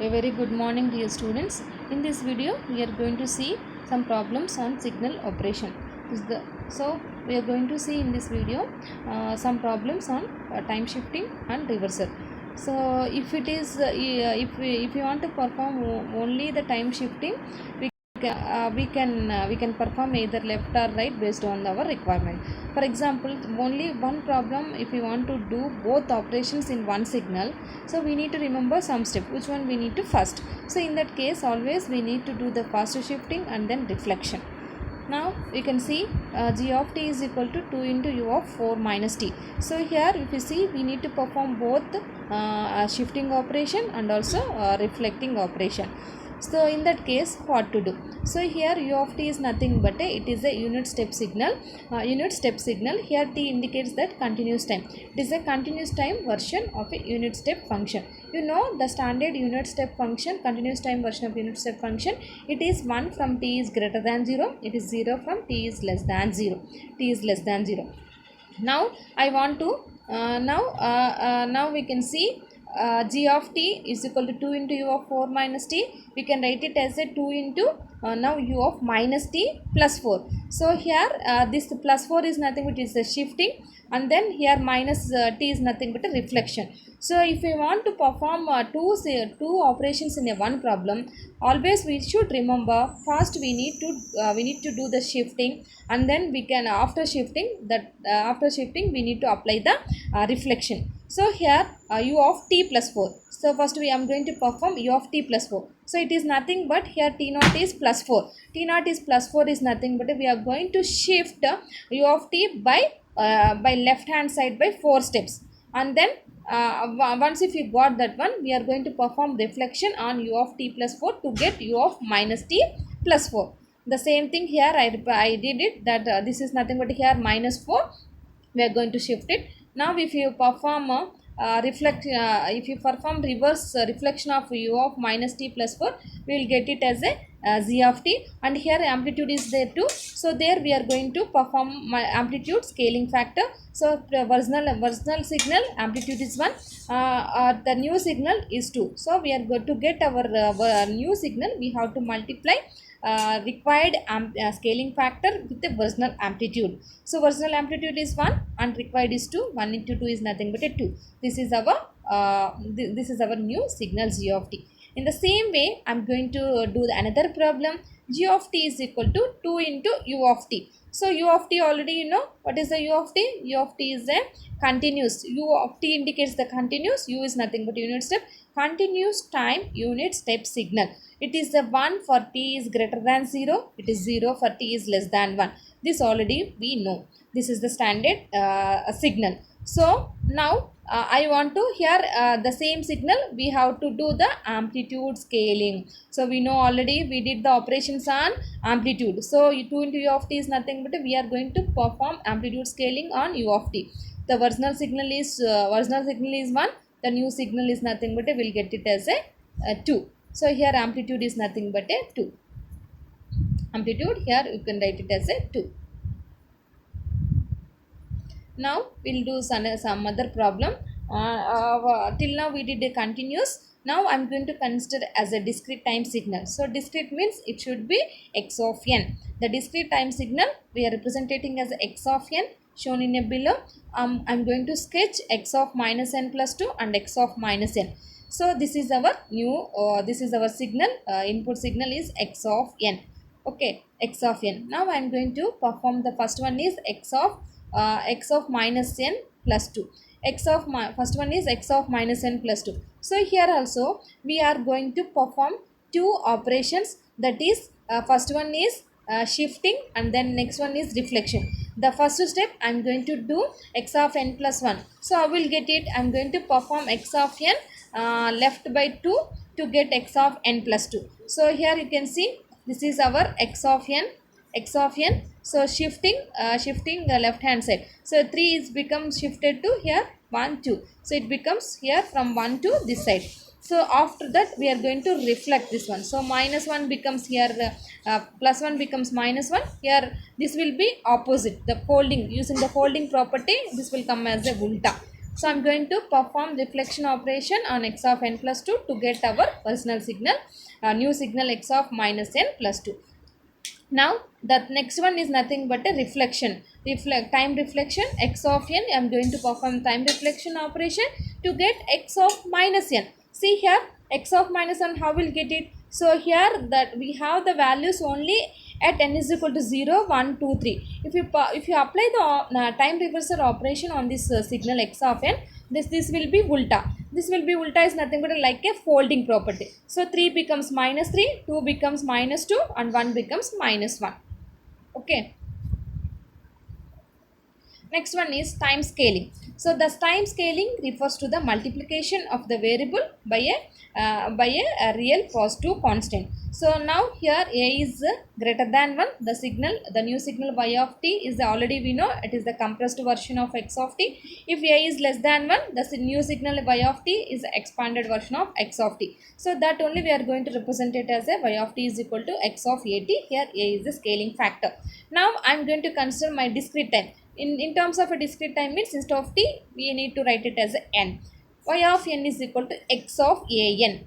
A very good morning, dear students. In this video we are going to see some problems on signal operation. So we are going to see in this video some problems on time shifting and reversal. So if we want to perform only the time shifting, we can perform either left or right based on our requirement. For example, only one problem, if we want to do both operations in one signal, so we need to remember some step, which one we need to first. So in that case, always we need to do the fast shifting and then reflection. Now we can see g of t is equal to 2 into u of 4 minus t. So here if you see, we need to perform both shifting operation and also reflecting operation. So in that case, what to do? So here u of t is nothing but it is a unit step signal. Here t indicates that continuous time. It is a continuous time version of a unit step function. You know the standard unit step function, continuous time version of unit step function. It is 1 from t is greater than 0. It is 0 from t is less than 0. T is less than 0. Now I want to now we can see g of t is equal to 2 into u of 4 minus t. We can write it as a 2 into now u of minus t plus 4. So here this plus 4 is nothing but is the shifting, and then here minus t is nothing but a reflection. So if we want to perform two operations in a one problem, always we should remember first we need to do the shifting, and then we can after shifting we need to apply the reflection. So here u of t plus 4. So first I am going to perform u of t plus 4. So it is nothing but here t naught is plus 4. T naught is plus 4 is nothing but we are going to shift u of t by left hand side by 4 steps, and then once if you got that one, we are going to perform reflection on u of t plus 4 to get u of minus t plus 4. The same thing here I did it, that this is nothing but here minus 4. We are going to shift it. Now if you perform if you perform reverse reflection of u of minus t plus 4, we will get it as a z of t, and here amplitude is there too. So there we are going to perform my amplitude scaling factor. So original signal amplitude is 1, the new signal is 2. So we are going to get our new signal, we have to multiply required scaling factor with the original amplitude. So original amplitude is 1 and required is 2. 1 into 2 is nothing but a 2. This is our new signal g of t. In the same way, I am going to do another problem. G of t is equal to 2 into u of t. So u of t already you know. What is the u of t? U of t is a continuous. U of t indicates the continuous. U is nothing but unit step. Continuous time unit step signal. It is the 1 for t is greater than 0. It is 0 for t is less than 1. This already we know. This is the standard signal. So now I want to here the same signal we have to do the amplitude scaling. So we know already we did the operations on amplitude. So 2 into u of t is nothing but we are going to perform amplitude scaling on u of t. The original signal is 1. The new signal is nothing but we will get it as a 2. So here amplitude is nothing but a 2. Amplitude here you can write it as a 2. Now we'll do some other problem. Till now we did a continuous. Now I'm going to consider as a discrete time signal. So discrete means it should be x of n. The discrete time signal we are representing as x of n, shown in a below. I'm going to sketch x of minus n plus 2 and x of minus n. So this is our new this is our signal. Input signal is x of n. Okay, x of n. Now I'm going to perform the first one is x of minus n plus 2. First one is x of minus n plus 2. So here also we are going to perform two operations, that is first one is shifting and then next one is reflection. The first step I am going to do x of n plus 1. So I will get it. I am going to perform x of n left by 2 to get x of n plus 2. So here you can see this is our x of n. So shifting the left hand side. So 3 is becomes shifted to here 1 2. So it becomes here from 1 to this side. So after that we are going to reflect this one. So minus 1 becomes here plus 1 becomes minus 1. Here this will be opposite. The folding, using the folding property, this will come as a ulta. So I'm going to perform reflection operation on x of n plus 2 to get our original signal, new signal x of minus n plus 2. Now the next one is nothing but a reflection, time reflection x of n. I am going to perform time reflection operation to get x of minus n. See here, x of minus n, how we'll get it? So here that we have the values only at n is equal to 0, 1, 2, 3. If you apply the time reversal operation on this signal x of n, this will be ulta. This will be ulta is nothing but like a folding property. So 3 becomes minus 3, 2 becomes minus 2, and 1 becomes minus 1. Okay. Next one is time scaling. So the time scaling refers to the multiplication of the variable by a real positive constant. So now here a is greater than 1. The signal, the new signal y of t is already we know it is the compressed version of x of t. If a is less than 1, the new signal y of t is the expanded version of x of t. So that only we are going to represent it as a y of t is equal to x of at. Here a is the scaling factor. Now I am going to consider my discrete time. In terms of a discrete time means instead of t, we need to write it as n. Y of n is equal to x of an.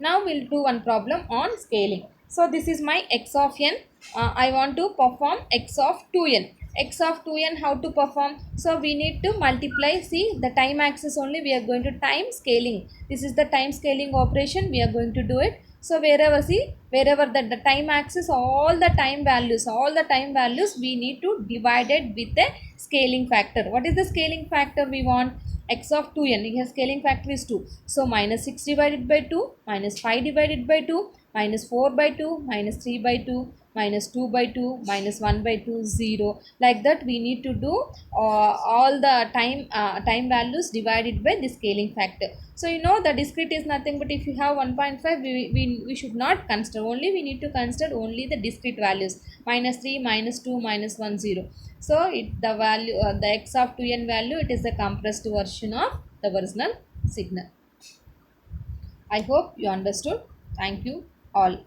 Now we'll do one problem on scaling. So this is my x of n. I want to perform x of 2n. X of 2n, how to perform? So we need to multiply. See, the time axis only we are going to time scaling. This is the time scaling operation. We are going to do it. So wherever the time axis, all the time values we need to divide it with a scaling factor. What is the scaling factor we want? X of 2n, here scaling factor is 2. So minus 6 divided by 2, minus 5 divided by 2, minus 4 by 2, minus 3 by 2, minus 2 by 2, minus 1 by 2, 0. Like that we need to do all the time values divided by the scaling factor. So you know the discrete is nothing but if you have 1.5, we should not consider, only we need to consider only the discrete values, minus 3, minus 2, minus 1, 0. So the value, the x of 2n value, it is the compressed version of the original signal. I hope you understood. Thank you all.